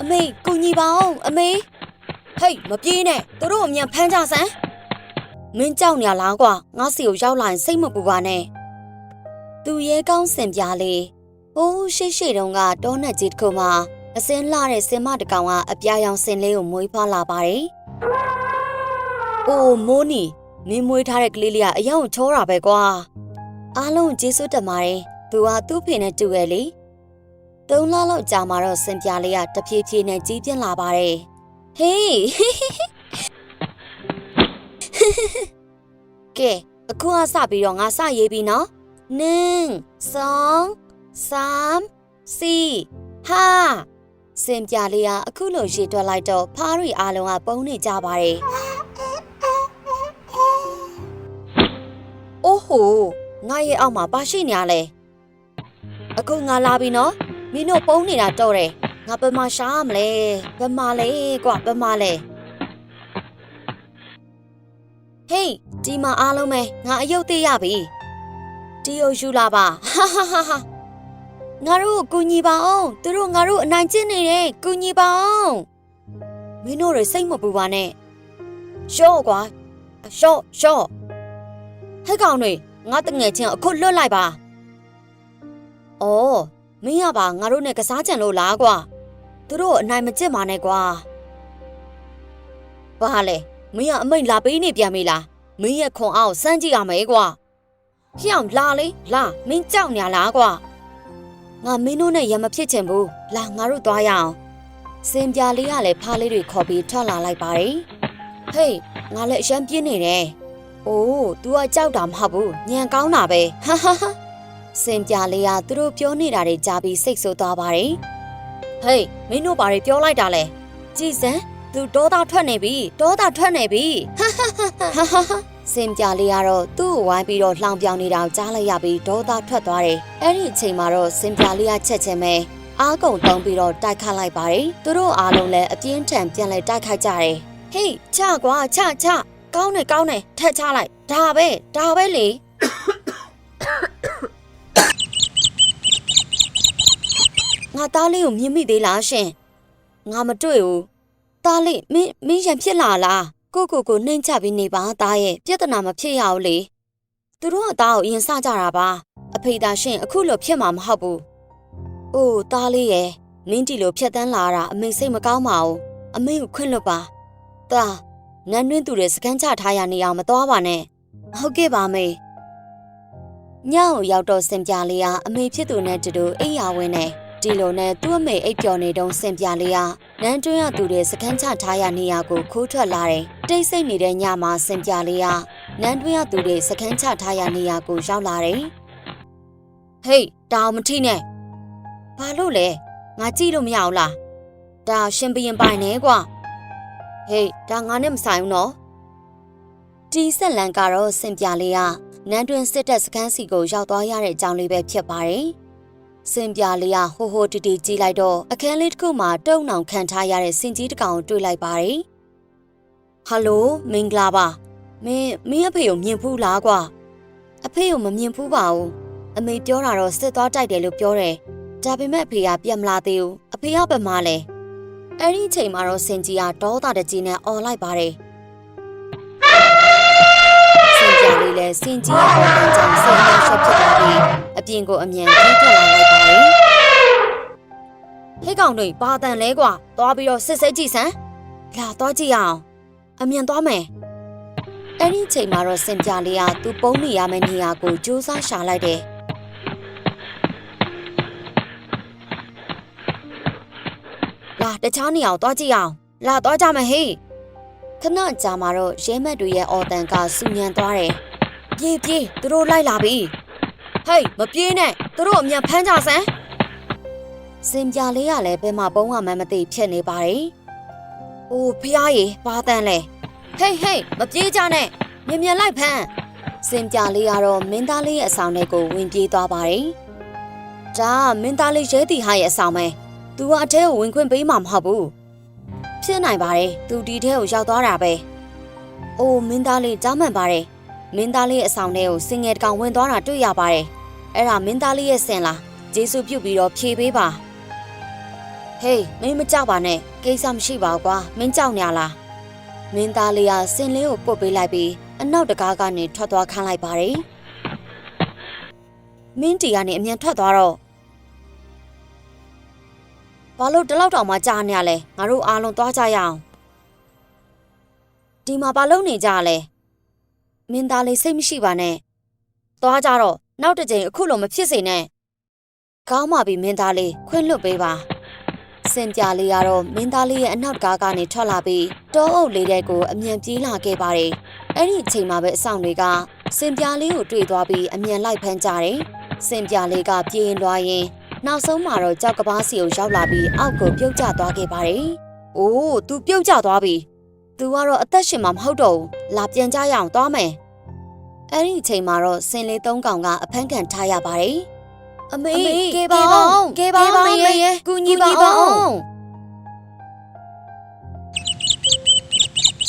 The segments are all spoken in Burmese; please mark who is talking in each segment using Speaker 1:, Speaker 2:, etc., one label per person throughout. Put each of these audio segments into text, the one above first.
Speaker 1: အမေကိုညီပါအောင်အမေဟေးမပြေးနဲ့သူတို့အမြန်ဖမ်းကြစမ်းမင်းကြောက်ညာလားကွာငါစီကိုရောက်လာရင်စိတ်မပူပါနဲ့သူရဲကောင်းစင်ပြားလေးဟိုးရှိတုန်းကတောနက်ကြီးတစ်ခုမှာအစင်းလှတဲ့စင်မတကောင်ကအပြာရောင်စင်လေးကိုမွေးဖွားလာပါတယ်အိုးမိုးနီမင်းမွေးထားတဲ့ကလေးလေးကအယောင်ချောတာပဲကွာအားလုံးကျေးဇူးတင်ပါတယ်သူကသူ့ဖေနဲ့တူရဲ့လေ3 လလောက်ကြာမှတော့စင်ပြားလေးကတဖြည်းဖြည်းနဲ့ကြီးပြင်းလာပါတယ်ဟေးကဲအခုအစပြီးတော့ငါစရေးပြီနော်1 2 3 4 5စင်ပြားလေးကအခုလိုရေတွက်လိုက်တော့ဖားရီအားလုံးကပုံနေကြပါတယ်အိုးဟိုငါရဲ့အောက်မှာပါရှိနေရလဲအခုငါလာပြီနော်မင်းတို့ပုံနေတာတော့တယ်ငါဘယ်မှာရှာမလဲဘယ်မှာလဲကွာဘယ်မှာလဲဟေးဒီမှာအားလုံးပဲငါအယုတ်သေးရပြီဒီယိုယူလာပါဟာဟာဟာဟာငါတို့ကူညီပါအောင်သူတို့ငါတို့အနိုင်ကျင့်နေတယ်ကူညီပါအောင်မင်းတို့တွေစိတ်မပူပါနဲ့ရှော့ကွာရှော့ဟဲ့ကောင်တွေငါတငယ်ချင်းအခုလွတ်လိုက်ပါအော်မင်းရပါငါတို့နဲ့ကစားကြံလို့လားကွာသူတို့အနိုင်မကျင့်ပါနဲ့ကွာဘာလဲမင်းကအမိတ်လာပေးနေပြန်ပြီလားမင်းရဲ့ခွန်အားကိုစမ်းကြည့်ရမယ်ကွာဟျောင်းလာလေလာမင်းကြောက်ညာလားကွာငါမင်းတို့နဲ့ရမဖြစ်ချင်ဘူးလာငါတို့သွားရအောင်စင်ပြားလေးကလည်းဖားလေးတွေခေါ်ပြီးထွက်လာလိုက်ပါတယ်ဟေးငါလည်းအရန်ပြင်းနေတယ်အိုး तू ကကြောက်တာမဟုတ်ဘူးညံကောင်းတာပဲဟာဟာဟာစင်ပြားလေးကသူတို့ပြောနေတာတွေကြားပြီးစိတ်ဆိုးသွားပါတယ်ဟေးမင်းတို့ဘာတွေပြောလိုက်တာလဲကြည်စမ်းသူဒေါသထွက်နေပြီဟာဟာစင်ပြားလေးကတော့သူ့ကိုဝိုင်းပြီးတော့လှောင်ပြောင်နေတာကိုကြားလိုက်ရပြီးဒေါသထွက်သွားတယ်အဲ့ဒီအချိန်မှာတော့စင်ပြားလေးကချက်ချင်းပဲအားကုန်တုံးပြီးတော့တိုက်ခတ်လိုက်ပါတယ်သူတို့အားလုံးလည်းအပြင်းထန်ပြန်လဲတိုက်ခိုက်ကြတယ်ဟေးချကွာချကောင်းတယ်ထက်ချလိုက်ဒါပဲလေငါသားလေးကိုမြင်မိသေးလားရှင်ငါမတွေ့ဘူးသားလေးမင်းရံဖြစ်လာလားကိုနှိမ့်ချပြီးနေပါသားရဲ့ပြဿနာမဖြစ်ရဘူးလေသူတို့ကသားကိုအရင်စကြတာပါအဖေသားရှင်အခုလိုဖြစ်မှာမဟုတ်ဘူးအိုးသားလေးရဲ့မင်းဒီလိုဖြတ်တန်းလာတာအမေစိတ်မကောင်းပါဘူးအမေကိုခွင့်လွတ်ပါသားနန်းတွင်းသူတွေစကန်းချထားရနေအောင်မသွားပါနဲ့ဟုတ်ကဲ့ပါမေညောင်ရောက်တော့စင်ပြားလေးကအမေဖြစ်သူနဲ့တူတူအိယာဝင်နေဒီလိုနဲ့သူ့အမေအိပ်ပျော်နေတုန်းစင်ပြားလေးကနန်းတွင်းရသူတွေစကန်းချထားရနေရကိုခိုးထွက်လာတယ်တိတ်ဆိတ်နေတဲ့ညမှာစင်ပြားလေးကနန်းတွင်းရသူတွေစကန်းချထားရနေရကိုရောက်လာတယ်ဟေးတောင်မထိနဲ့ဘာလို့လဲငါကြည့်လို့မရဘူးလားဒါရှင်ဘရင်ပိုင်နေကွာဟေးဒါငါနဲ့မဆိုင်ဘူးနော်ဒီဆက်လန်ကတော့စင်ပြားလေးကနန်းတွင်းစစ်တပ်စခန်းစီကိုရောက်သွားရတဲ့အကြောင်းလေးပဲဖြစ်ပါတယ်စင်ပြားလေးကဟိုတီကြီးလိုက်တော့အခန်းလေးတစ်ခုမှာတုံနှောင်ခံထားရတဲ့စင်ကြီးတစ်ကောင်တွေ့လိုက်ပါတယ်ဟယ်လိုမင်္ဂလာပါမင်းအဖေကိုမြင်ဖူးလားကွာအဖေကိုမမြင်ဖူးပါဘူးအမေပြောတာတော့စစ်သွားတိုက်တယ်လို့ပြောတယ်ဒါပေမဲ့အဖေကပြန်မလာသေးဘူးအဖေကဘယ်မှာလဲအဲ့ဒီအချိန်မှာတော့စင်ကြီးကဒေါသတကြီးနဲ့អော်လိုက်ပါတယ်စင်ကြီးလေးလည်းစင်ကြီးရဲ့အော်တန်ကြောင့်စိတ်နှောက်ယှက်ဖြစ်သွားပြီးအပြင်ကိုအမြန်ပြေးထွက်လာလိုက်ပါတယ်ဟဲ့ကောင်တွေဘာတန်လဲကွာသွားပြီးတော့စစ်ကြည့်စမ်းလာသွားကြည့်အောင်အမြန်သွားမယ်အဲ့ဒီအချိန်မှာတော့စင်ပြလေးကသူပုံနေရမယ့်နေရာကိုစူးစမ်းရှာလိုက်တယ်လာတခြားနေရာကိုသွားကြည့်အောင်လာသွားကြမယ်ဟေးခဏကြာမှာတော့ရဲမက်တွေရဲ့အော်တန်ကစူညံသွားတယ်ပြေးသူတို့လိုက်လာပြီဟေးမပြေးနဲ့သူတို့အမြန်ဖမ်းကြစမ်းစင်ပြလေးကလည်းဘယ်မှာပုံးရမှန်းမသိဖြစ်နေပါတယ်အိုးဖျားကြီးဘာတန်လဲဟေးမပြေးကြနဲ့မြန်လိုက်ဖမ်းစင်ပြလေးကတော့မင်းသားလေးရဲ့အဆောင်ထဲကိုဝင်ပြေးသွားပါတယ်ဒါမင်းသားလေးရဲတီဟာရဲ့အဆောင်ပဲသူကအထဲကိုဝင်ခွင့်ပေးမှာမဟုတ်ဘူးဖြစ်နိုင်ပါတယ်သူဒီထဲကိုရောက်သွားတာပဲအိုးမင်းသားလေးကြားမှန်ပါတယ် မင်းသားလေးအဆောင်ထဲကိုစင်ငယ်တကောင်ဝင်သွားတာတွေ့ရပါတယ်။အဲ့ဒါမင်းသားလေးရဲ့စင်လား။ဂျေဆုပြုတ်ပြီးတော့ဖြေပေးပါ။ဟေးမင်းမကြောက်ပါနဲ့ကိစ္စမရှိပါဘူးကွာမင်းကြောက်ညာလား။မင်းသားလေးကစင်လေးကိုပုတ်ပေးလိုက်ပြီးအနောက်တကားကနေထွက်သွားခိုင်းလိုက်ပါတယ်။မင်းတီကနေအမြန်ထွက်သွားတော့ဘာလို့တလောက်တောင်မှကြားနေရလဲငါတို့အားလုံးသွားကြရအောင်ဒီမှာဘာလုပ်နေကြလဲမင်းသားလေးစိတ်မရှိပါနဲ့သွားကြတော့နောက်တစ်ချိန်အခုလိုမဖြစ်စေနဲ့ကောင်းပါပြီမင်းသားလေးခွင့်လွတ်ပေးပါစင်ပြလေးကတော့မင်းသားလေးရဲ့အနောက်ကားကနေထွက်လာပြီးတောအုပ်လေးတဲ့ကိုအမြန်ပြေးလာခဲ့ပါတယ်အဲ့ဒီအချိန်မှာပဲအဆောင်တွေကစင်ပြလေးကိုတွေ့သွားပြီးအမြန်လိုက်ဖမ်းကြတယ်စင်ပြလေးကပြေးရင်သွားရင်နောက်ဆုံးမှာတော့ကြောက်ကပားစီကိုရောက်လာပြီးအောက်ကိုပြုတ်ကျသွားခဲ့ပါတယ်။အိုး तू ပြုတ်ကျသွားပြီ။ तू ကတော့အသက်ရှင်မှာမဟုတ်တော့ဘူး။လာပြန်ကြရအောင်သွားမယ်။အဲ့ဒီအချိန်မှာတော့စင်လေး၃ကောင်ကအဖမ်းခံထားရပါတယ်။အမေကဲပါမေးကူညီပါအောင်။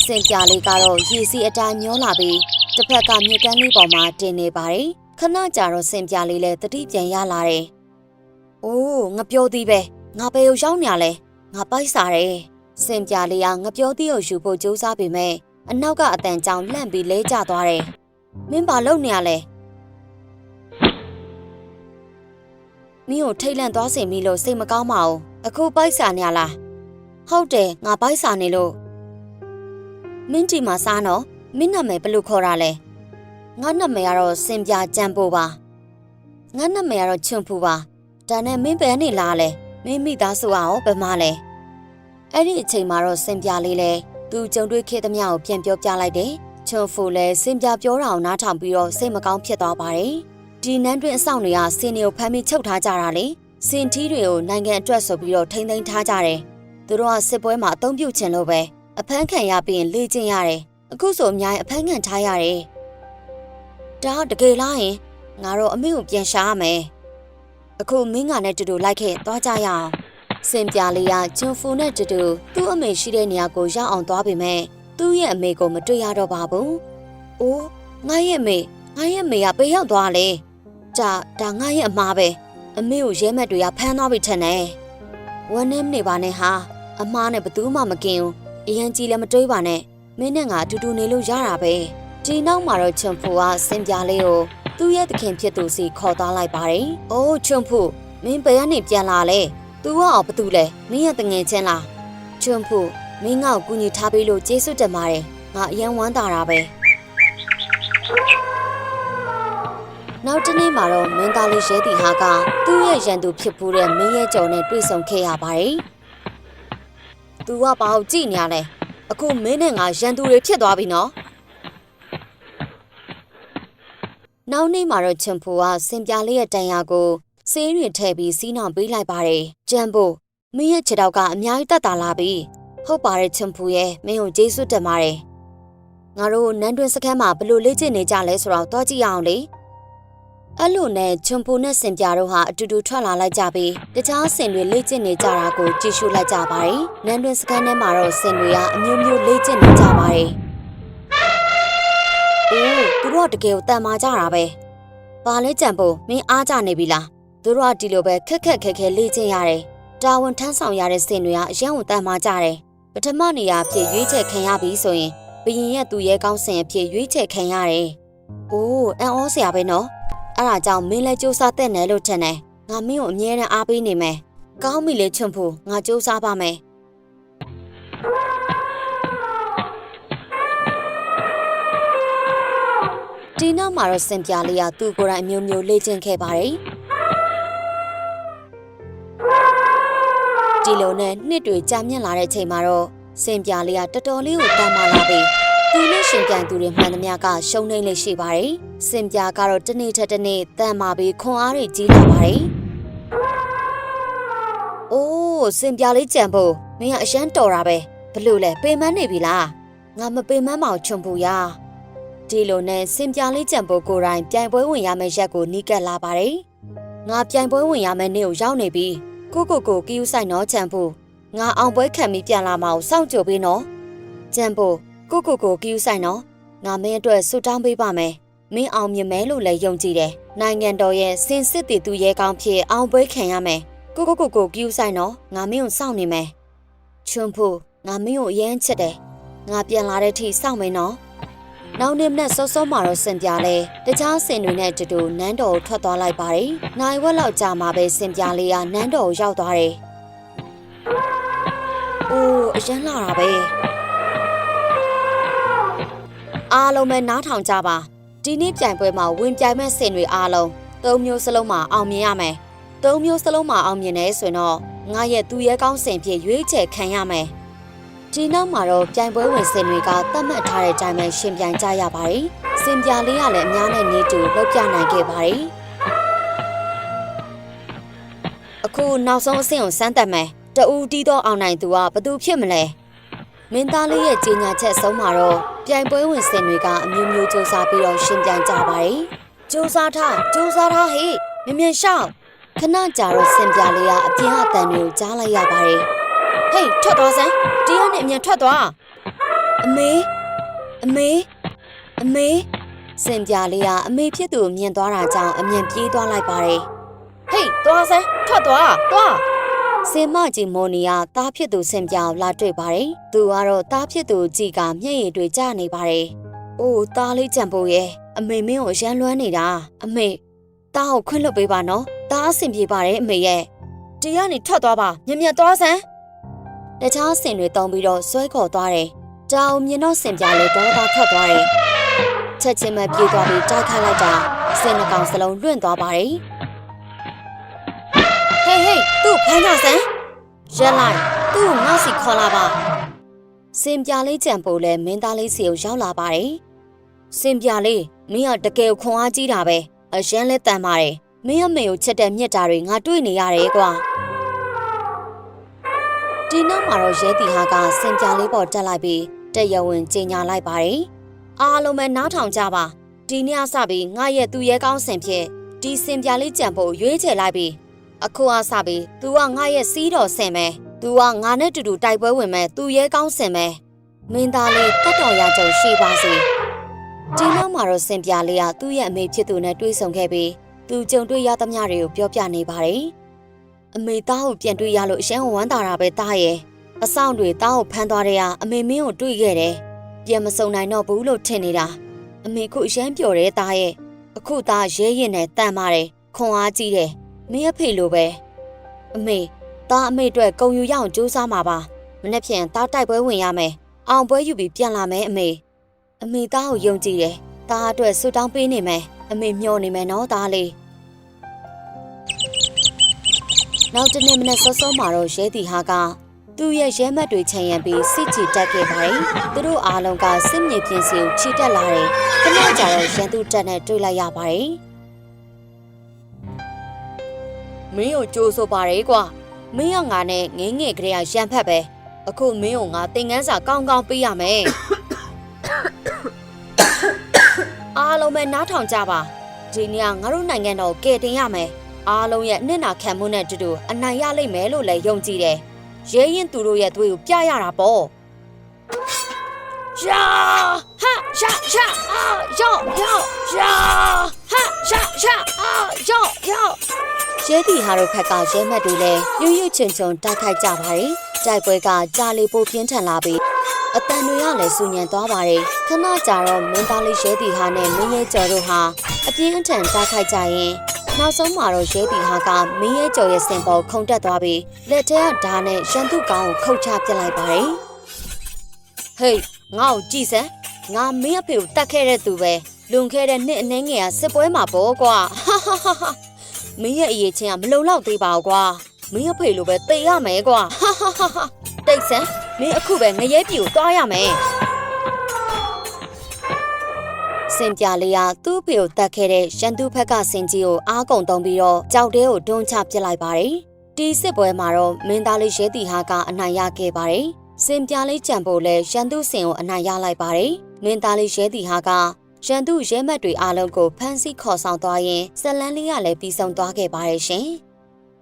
Speaker 1: စင်ပြလေးကတော့ရေစီအတိုင်းမျောလာပြီးတစ်ဖက်ကမြစ်ကမ်းလေးပေါ်မှာတင်နေပါတယ်။ခဏကြာတော့စင်ပြလေးလည်းတတိပြန်ရလာတယ်။အိုးငါပြောသေးပဲငါဘယ်ကိုရောက်နေရလဲငါပိုက်စားတယ်စင်ပြလေးကငါပြောသေးကိုယူဖို့ကြိုးစားပေမဲ့အနောက်ကအတန်ကြောင်လှန့်ပြီးလဲကျသွားတယ်မင်းဘာလုပ်နေရလဲမင်းကိုထိတ်လန့်သွားစေမိလို့စိတ်မကောင်းပါဘူးအခုပိုက်စားနေရလားဟုတ်တယ်ငါပိုက်စားနေလို့မင်းဒီမှာစားနော်မင်းနာမည်ဘယ်လိုခေါ်တာလဲငါနာမည်ကတော့စင်ပြကြံပို့ပါငါနာမည်ကတော့ချွန်ဖူပါဒါနဲ့မင်းဘယ်နေလားလဲမင်းမိသားစုအောင်ဘယ်မှလဲအဲ့ဒီအချိန်မှာတော့စင်ပြလေးလဲသူကြုံတွေ့ခဲ့သမျှကိုပြန်ပြောပြလိုက်တယ်ချွန်ဖူလဲစင်ပြပြောတာကိုနားထောင်ပြီးတော့စိတ်မကောင်းဖြစ်သွားပါတယ်ဒီနန်းတွင်အဆောင်တွေကစင်တွေကိုဖမ်းပြီးချုပ်ထားကြတာလေစင်ထီးတွေကိုနိုင်ငံအတွက်ဆိုပြီးတော့ထိမ့်သိမ်းထားကြတယ်သူတို့ကစစ်ပွဲမှာအသုံးပြုချင်လို့ပဲအဖမ်းခံရပြီးရင်လေ့ကျင့်ရတယ်အခုဆိုအများကြီးအဖမ်းခံထားရတယ်ဒါတကယ်လားယင်ငါတော့အမေကိုပြန်ရှာရမယ်အခုမင်းကနဲ့တူတူလိုက်ခဲ့သွားကြရအောင်စင်ပြလေးကဂျွန်ဖူနဲ့တူတူသူ့အမေရှိတဲ့နေရာကိုရောက်အောင်သွားပေမဲ့သူ့ရဲ့အမေကိုမတွေ့ရတော့ပါဘူး။အိုးငါရဲ့အမေကဘယ်ရောက်သွားလဲ။ဒါငါရဲ့အမားပဲအမေကိုရဲမက်တွေကဖမ်းသွားပြီထင်တယ်။ဝမ်းနဲ့နေပါနဲ့ဟာအမားနဲ့ဘသူမှမကင်ဘူး။အရင်ကြီးလည်းမတွေးပါနဲ့မင်းနဲ့ငါအတူတူနေလို့ရတာပဲ။ဒီနောက်မှာတော့ဂျွန်ဖူကစင်ပြလေးကိုသူ့ရဲ့သခင်ဖြစ်သူစီခေါ်သွားလိုက်ပါတယ်။အိုးချွန်ဖူမင်းဘယ်ကနေပြန်လာလဲ။ तू ကဘာတူလဲမင်းရဲ့တငယ်ချင်းလား။ချွန်ဖူမင်းငါ့ကိုကူညီထားပေးလို့ကျေးဇူးတင်ပါတယ်။ငါအယံဝမ်းသာတာပဲ။နောက်တနေ့မှာတော့မင်းသားလေးရဲတီဟာကသူ့ရဲ့ရန်သူဖြစ်ဖူးတဲ့မင်းရဲ့ကြော်နဲ့တွေ့ဆုံခဲ့ရပါတယ်။ तू ကဘာကိုကြည့်နေရလဲ။အခုမင်းနဲ့ငါရန်သူတွေဖြစ်သွားပြီနော်။နောက်နေ့မှာတော့ချွန်ဖူကစင်ပြလေးရဲ့တန်ရာကိုဆေးတွေထည့်ပြီးစီးနှောင်ပေးလိုက်ပါတယ်။ကျန်ဖို့မင်းရဲ့ခြေထောက်ကအများကြီးတက်တာလာပြီ။ဟုတ်ပါတယ်ချွန်ဖူရဲ့မင်းကိုကျေးဇူးတင်ပါတယ်။ငါတို့နန်းတွင်းစခန်းမှာဘလို့လေ့ကျင့်နေကြလဲဆိုတော့သွားကြည့်အောင်လေ။အဲ့လိုနဲ့ချွန်ဖူနဲ့စင်ပြတို့ဟာအတူတူထွက်လာလိုက်ကြပြီးတခြားဆင်တွေလေ့ကျင့်နေကြတာကိုကြည့်ရှုလိုက်ကြပါတယ်။နန်းတွင်းစခန်းထဲမှာတော့ဆင်တွေကအမျိုးမျိုးလေ့ကျင့်နေကြပါတယ်။အိုးသူတို့ကတကယ်ကိုတန်မာကြတာပဲ။ဘာလဲကြံဖို့မင်းအားကြနေပြီလား။သူတို့ကဒီလိုပဲခက်ခဲလေ့ကျင့်ရတယ်။တာဝန်ထမ်းဆောင်ရတဲ့ဆင်တွေကအရင်ကတန်မာကြတယ်။ပထမနေရာအဖြစ်ရွေးချယ်ခံရပြီဆိုရင်ဘရင်ရဲ့သူရဲကောင်းဆင်အဖြစ်ရွေးချယ်ခံရတယ်။အိုးအံ့ဩစရာပဲနော်။အဲ့ဒါကြောင့်မင်းလည်းစူးစမ်းတဲ့နယ်လို့ထင်တယ်။ငါမင်းကိုအမြဲတမ်းအားပေးနေမယ်။ကောင်းပြီလေချွန်ဖို့ငါစူးစမ်းပါမယ်။ဒီနောက်မှာတော့စင်ပြလေးကသူ့ကိုယ်တိုင်အမျိုးမျိုးလေ့ကျင့်ခဲ့ပါတယ်။ဒီလိုနဲ့နှစ်တွေကြာမြင့်လာတဲ့ချိန်မှာတော့စင်ပြလေးကတော်တော်လေးကိုတန်မာလာပြီးသူနဲ့ရှင်ကန်သူတွေမှန်သမျှကရှုံးနေလေရှိပါတယ်။စင်ပြကတော့တစ်နေ့ထက်တစ်နေ့တန်မာပြီးခွန်အားတွေကြီးလာပါတယ်။အိုးစင်ပြလေးကြံဖို့မင်းကအရန်တော်တာပဲဘလို့လဲပေမန်းနေပြီလား။ငါမပေမန်းမအောင်ချွန်ဖို့ရ။ဒီလိုနဲ့စင်ပြလေးကြံဖို့ကိုယ်တိုင်ပြိုင်ပွဲဝင်ရမယ့်ရက်ကိုနီးကပ်လာပါတယ်။ငါပြိုင်ပွဲဝင်ရမယ့်နေ့ကိုရောက်နေပြီ။ကိုကီယူဆိုင်နော်ချန်ဖို့ငါအောင်ပွဲခံပြီးပြန်လာမအောင်စောင့်ကြိုပေးနော်ချန်ဖို့ကိုကီယူဆိုင်နော် ငါမင်းအတွက်ဆုတောင်းပေးပါမယ်မင်းအောင်မြင်မယ်လို့လည်းယုံကြည်တယ်နိုင်ငံတော်ရဲ့စင်စစ်တည်သူရဲကောင်းဖြစ်အောင်ပွဲခံရမယ်ကိုကူးဆိုင်တော့ငါမင်းကိုစောင့်နေမယ်ချွန်းဖို့ငါမင်းကိုအရင်ချစ်တယ်ငါပြန်လာတဲ့ထိစောင့်မင်းနော်နောက်နေ့နဲ့စောစောမှာတော့စင်ပြလဲတခြားစင်တွေနဲ့တူနန်းတော်ကိုထွက်သွားလိုက်ပါတယ်နိုင်ဝက်လောက်ကြာမှပဲစင်ပြလေးကနန်းတော်ကိုရောက်သွားတယ်အိုးအရန်လာတာပဲအားလုံးပဲနားထောင်ကြပါဒီနေ့ပြိုင်ပွဲမှာဝင်ပြိုင်မဲ့စင်တွေအားလုံး၃မျိုးစလုံးမှာအောင်မြင်ရမယ်၃မျိုးစလုံးမှာအောင်မြင်နေဆိုတော့ငါရဲ့သူရဲကောင်းစင်ဖြစ်ရွေးချယ်ခံရမယ်ဒီနောက်မှာတော့ပြိုင်ပွဲဝင်စင်တွေကသတ်မှတ်ထားတဲ့အတိုင်းပဲရှင်ပြိုင်ကြရပါတယ်စင်ပြလေးကလည်းအများနဲ့နေတူလောက်ပြနိုင်ခဲ့ပါတယ်အခုနောက်ဆုံးအဆင့်ကိုစမ်းသပ်မယ်တူတီးတော့အောင်နိုင်သူကဘသူဖြစ်မလဲမင်းသားလေးရဲ့ကြီးညာချက်ဆုံးမှာတော့ပြိုင်ပွဲဝင်စင်တွေကအမျိုးမျိုးစူးစမ်းပြီးတော့ရှင်ပြိုင်ကြပါတယ်စူးစမ်းထားဟေးမြန်ရှောက်ခဏကြာတော့စင်ပြလေးကအပြင်းအထန်တွေကိုကြားလိုက်ရပါတယ်ဟေးထွက်သွားစမ်းတရားနဲ့အမြန်ထွက်သွားအမေစင်ပြလေးကအမေဖြစ်သူမြင်သွားတာကြောင့်အမြန်ပြေးသွားလိုက်ပါတယ်ဟေးသွားစမ်းထွက်သွားစင်မကြီးမိုနီယာတားဖြစ်သူစင်ပြောင်လာတွေ့ပါတယ်။သူကတော့တားဖြစ်သူကြီးကမျက်ရည်တွေကျနေပါတယ်။အိုးတားလေးကြံပိုးရဲ့အမေမင်းကိုရမ်းလွမ်းနေတာအမေတားကိုခွင့်လွှတ်ပေးပါနော်။တားအဆင်ပြေပါတယ်အမေရဲ့။ဒီကနေထွက်သွားပါမြန်သွားစမ်း။တခြားစင်တွေတုံးပြီးတော့ဆွဲခေါ်သွားတယ်။တောင်မြင်တော့စင်ပြလေးတော့ထွက်သွားတယ်။ချက်ချင်းပဲပြေးသွားပြီးတိုက်ခိုက်လိုက်တာစင်နှကောင်စလုံးလွင့်သွားပါတယ်။ဟေးသူ့ဖမ်းကြစမ်းရက်လိုက်သူ့ငါ့စီခေါ်လာပါစင်ပြလေးကြံပိုးလဲမင်းသားလေးစီကိုရောက်လာပါတယ်စင်ပြလေးမင်းကတကယ်ခွန်အားကြီးတာပဲအရန်လဲတန်ပါတယ်မင်းအမေကိုချက်တဲ့မြက်တာတွေငါတွေ့နေရတယ်ကွာဒီနောက်မှာတော့ရဲတီဟာကစင်ပြလေးပေါ်တက်လိုက်ပြီးတရားဝင်ကြေညာလိုက်ပါတယ်အားလုံးပဲနားထောင်ကြပါဒီနေ့စပြီးငါရဲ့သူရဲကောင်းစင်ဖြစ်ဒီစင်ပြလေးကြံပိုးရွေးချယ်လိုက်ပြီးအခုအစပြီး तू ကငါရဲ့စီးတော်ဆင်မယ် तू ကငါနဲ့တူတူတိုက်ပွဲဝင်မယ် तू ရဲကောင်းဆင်မယ်မင်းသားလေးတတ်တော်ရကြုံရှိပါစေဒီနောက်မှာတော့စင်ပြလေးကသူ့ရဲ့အမေဖြစ်သူနဲ့တွေ့ဆုံခဲ့ပြီး သူကြုံတွေ့ရသမျှတွေကိုပြောပြနေပါတယ်အမေသားကိုပြန်တွေ့ရလို့အရှမ်းဝမ်းသာတာပဲသားရဲ့အဆောင်တွေသားကိုဖမ်းသွားတဲ့ကအမေမင်းကိုတွေ့ခဲ့တယ်ပြန်မစုံနိုင်တော့ဘူးလို့ထင်နေတာအမေခုအရှမ်းပျော်တယ်သားရဲ့အခုသားရဲရင်နဲ့တန်ပါတယ်ခွန်အားကြီးတယ်မင်းအဖေလိုပဲအမေသားအမေအတွက်ကုံယူရအောင်ကြိုးစားမှာပါမနေ့ဖြန်သားတိုက်ပွဲဝင်ရမယ်အောင်ပွဲယူပြီးပြန်လာမယ်အမေသားကိုယုံကြည်တယ်သားအတွက်ဆုတောင်းပေးနေမယ်အမေမျှော်နေမယ်နော်သားလေးနောက်တနေ့မနေ့စောစောမှာတော့ရဲတီဟာကသူ့ရဲ့ရဲမက်တွေခြံရံပြီးစစ်ချီတက်ခဲ့ပါတယ်သူတို့အားလုံးကစစ်မြေပြင်စီကိုချီတက်လာတယ်ခဏကြာတော့ရန်သူတက်နဲ့တွေ့လိုက်ရပါတယ်မင်းကိုကြိုးဆိုပါတယ်ကွာမင်းကငါနဲ့ငင်းငယ်ကလေးကရံဖက်ပဲအခုမင်းကိုငါသင်ခန်းစာကောင်းကောင်းပေးရမယ်အားလုံးပဲနားထောင်ကြပါဒီနေ့ငါတို့နိုင်ငံတော်ကယ်တင်ရမယ်အားလုံးရဲ့နှစ်နာခံမှုနဲ့တူတူအနိုင်ရလိမ့်မယ်လို့လည်းယုံကြည်တယ်ရဲရင်သူတို့ရဲ့သွေးကိုပြရတာပေါ့ရှာဟာရှာအာယောရှာဟာရှာအာယောရဲတီဟာတို့ဖက်ကရဲမက်တွေလည်းရွချွန်တိုက်ခိုက်ကြပါတယ်တိုက်ပွဲကကြာလေပိုပြင်းထန်လာပြီးအတန်တွေကလည်းစူညံသွားပါတယ်ခဏကြာတော့မင်းသားလေးရဲတီဟာနဲ့မင်းရဲကျော်တို့ဟာအပြင်းအထန်တိုက်ခိုက်ကြရင်နောက်ဆုံးမှာတော့ရဲတီဟာကမင်းရဲကျော်ရဲ့စင်ပေါ်ခုန်တက်သွားပြီးလက်ထဲကဓာတ်နဲ့ရန်သူကောင်ကိုခုတ်ချပစ်လိုက်ပါတယ်ဟေးငါ့ကိုကြည့်စမ်းငါမင်းအဖေကိုတတ်ခဲ့တဲ့သူပဲလွန်ခဲ့တဲ့နှစ်အနည်းငယ်ကစစ်ပွဲမှာပေါ့ကွာမင်းရဲ့အရေးချင်းကမလုံလောက်သေးပါဘူးကွာမင်းအဖေလိုပဲတေးရမယ်ကွာတိတ်ဆန်းမင်းအခုပဲငရဲပြည်ကိုသွားရမယ်စင်ပြလေးကသူ့ဖေကိုတတ်ခဲ့တဲ့ရန်သူဘက်ကစင်ကြီးကိုအားကုန်တုံးပြီးတော့ကြောက်တဲကိုတွန်းချပစ်လိုက်ပါတယ်ဒီစစ်ပွဲမှာတော့မင်းသားလေးရဲတီဟာကအနိုင်ရခဲ့ပါတယ်စင်ပြလေးကြံပို့လဲရန်သူစင်ကိုအနိုင်ရလိုက်ပါတယ်မင်းသားလေးရဲတီဟာကရန်သူရဲမက်တွေအားလုံးကိုဖမ်းဆီးခေါ်ဆောင်သွားရင်ဇလန်းလေးကလည်းပြီးဆုံးသွားခဲ့ပါတယ်ရှင်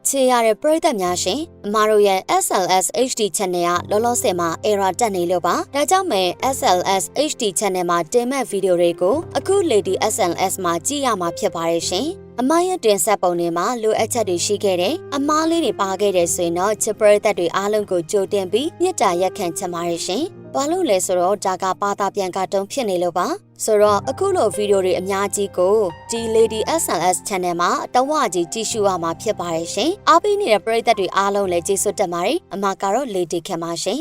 Speaker 1: ချေရတဲ့ပရိသတ်များရှင်အမားတို့ရဲ့ SLS HD Channel ကလောလောဆယ်မှာ error တက်နေလို့ပါဒါကြောင့်မဲ့ SLS HD Channel မှာတင်မဲ့ဗီဒီယိုတွေကိုအခု Lady SLS မှာကြည့်ရမှာဖြစ်ပါတယ်ရှင်အမားရဲ့တင်ဆက်ပုံတွေမှာလိုအပ်ချက်တွေရှိခဲ့တယ်အမားလေးတွေပါခဲ့တယ်ဆိုရင်တော့ချစ်ပရိသတ်တွေအားလုံးကိုကြိုတင်ပြီးမြစ်တာရက်ခံချင်ပါတယ်ရှင်ဘာလို့လဲဆိုတော့ဒါကပါတာပြန်ကတုံးဖြစ်နေလို့ပါဆိုတော့အခုလိုဗီဒီယိုတွေအများကြီးကိုဒီ Lady SLS Channel မှာတဝကြီးကြည့်ရှုရမှာဖြစ်ပါတယ်ရှင်အားပေးနေတဲ့ပရိသတ်တွေအားလုံးလည်းကျေးဇူးတင်ပါတယ်အမကတော့ Lady ခင်ပါရှင်